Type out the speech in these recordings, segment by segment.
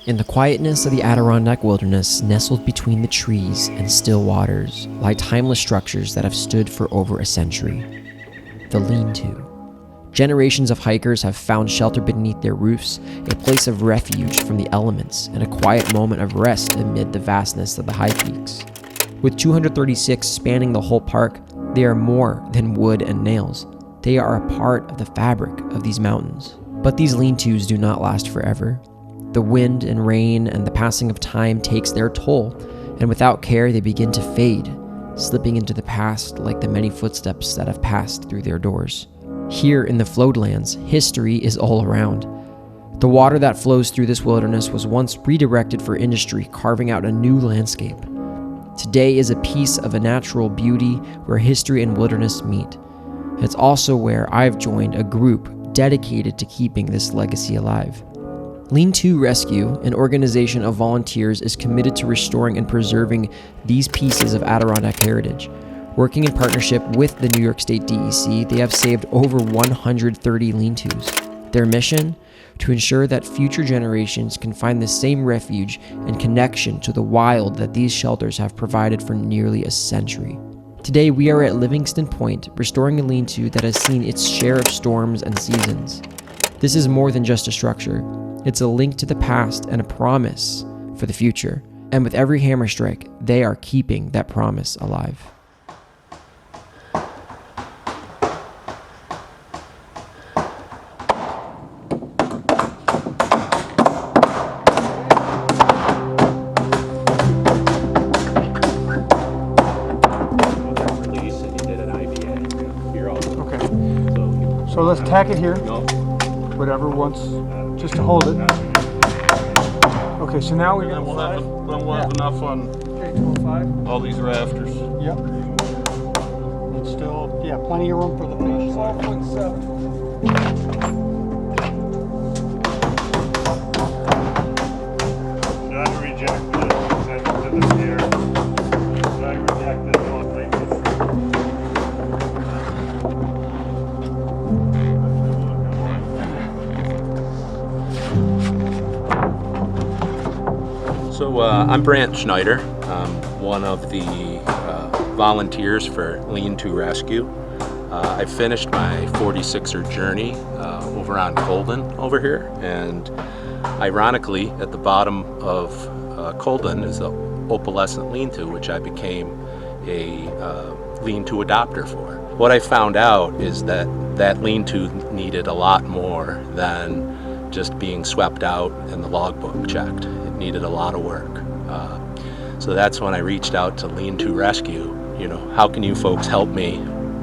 In the quietness of the Adirondack Wilderness, nestled between the trees and still waters, lie timeless structures that have stood for over a century. The lean-to. Generations of hikers have found shelter beneath their roofs, a place of refuge from the elements, and a quiet moment of rest amid the vastness of the high peaks. With 236 spanning the whole park, they are more than wood and nails. They are a part of the fabric of these mountains. But these lean-tos do not last forever. The wind and rain and the passing of time takes their toll, and without care they begin to fade, slipping into the past like the many footsteps that have passed through their doors. Here in the floodlands, history is all around. The water that flows through this wilderness was once redirected for industry, carving out a new landscape. Today is a piece of a natural beauty where history and wilderness meet. It's also where I've joined a group dedicated to keeping this legacy alive. Lean-to Rescue, an organization of volunteers, is committed to restoring and preserving these pieces of Adirondack heritage. Working in partnership with the New York State DEC, they have saved over 130 lean-tos. Their mission? To ensure that future generations can find the same refuge and connection to the wild that these shelters have provided for nearly a century. Today, we are at Livingston Point, restoring a lean-to that has seen its share of storms and seasons. This is more than just a structure. It's a link to the past and a promise for the future. And with every hammer strike, they are keeping that promise alive. So let's tack it here. Whatever once, just to hold it. Okay, so now we got. We'll have enough on 205. all these rafters. Yep. It's still, yeah, plenty of room for the fish. 12.7. Not rejected it to the stair. Not rejected it. So I'm Brant Schneider. I'm one of the volunteers for Lean-to Rescue. I finished my 46er journey over on Colden over here, and ironically at the bottom of Colden is the opalescent lean-to, which I became a lean-to adopter for. What I found out is that that lean-to needed a lot more than just being swept out and the logbook checked. It needed a lot of work. So that's when I reached out to Lean-to Rescue. You know, how can you folks help me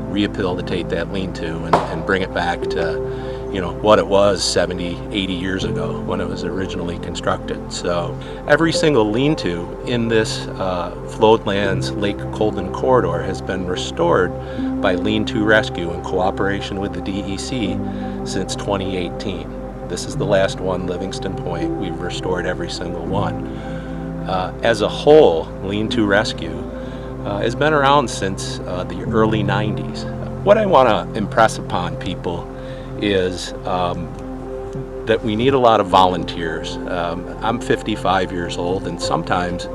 rehabilitate that lean-to and bring it back to, you know, what it was 70, 80 years ago when it was originally constructed. So every single lean-to in this Floodlands Lake Colden corridor has been restored by Lean-to Rescue in cooperation with the DEC since 2018. This is the last one, Livingston Point. We've restored every single one. As a whole, Lean-to Rescue has been around since the early 90s. What I want to impress upon people is that we need a lot of volunteers. I'm 55 years old, and sometimes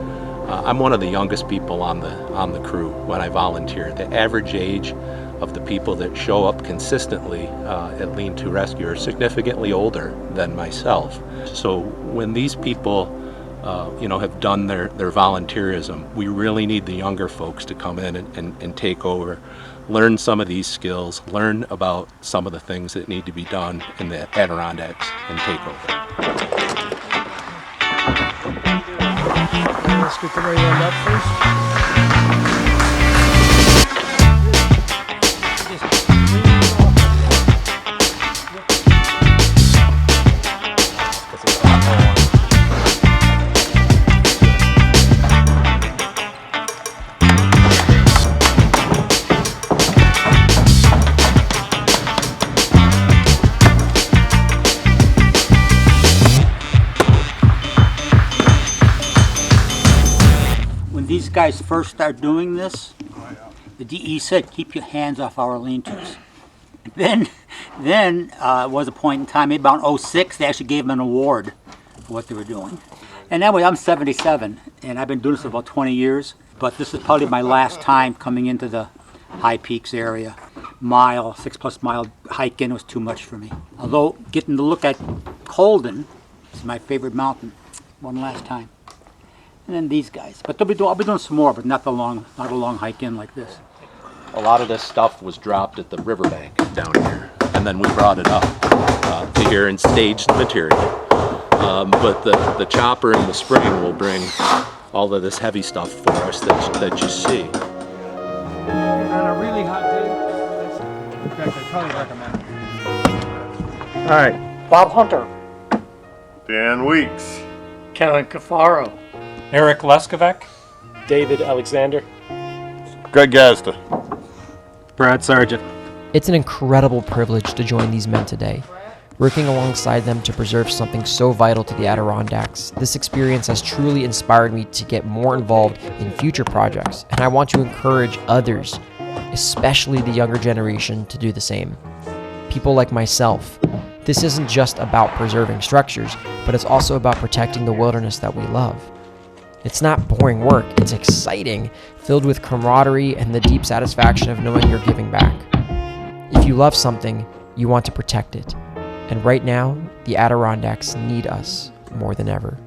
I'm one of the youngest people on the crew when I volunteer. The average age of the people that show up consistently at Lean-to Rescue are significantly older than myself. So when these people have done their volunteerism, we really need the younger folks to come in and take over, learn some of these skills, learn about some of the things that need to be done in the Adirondacks, and take over. Let's get the right end up first. These guys first start doing this, the DE said, keep your hands off our lean-tos. Then was a point in time, maybe about 06, they actually gave them an award for what they were doing. And that way, I'm 77, and I've been doing this for about 20 years. But this is probably my last time coming into the High Peaks area. 6+ mile hike in was too much for me. Although getting to look at Colden is my favorite mountain. One last time. And then these guys. But I'll be doing some more, but not a long hike in like this. A lot of this stuff was dropped at the riverbank down here, and then we brought it up to here and staged the material. But the chopper in the spring will bring all of this heavy stuff for us that you see. On a really hot day, in fact, I probably recommend it. All right. Bob Hunter. Dan Weeks. Kevin Cafaro. Eric Leskovec. David Alexander. Greg Gazda. Brad Sargent. It's an incredible privilege to join these men today. Working alongside them to preserve something so vital to the Adirondacks, this experience has truly inspired me to get more involved in future projects, and I want to encourage others, especially the younger generation, to do the same. People like myself. This isn't just about preserving structures, but it's also about protecting the wilderness that we love. It's not boring work, it's exciting, filled with camaraderie and the deep satisfaction of knowing you're giving back. If you love something, you want to protect it. And right now, the Adirondacks need us more than ever.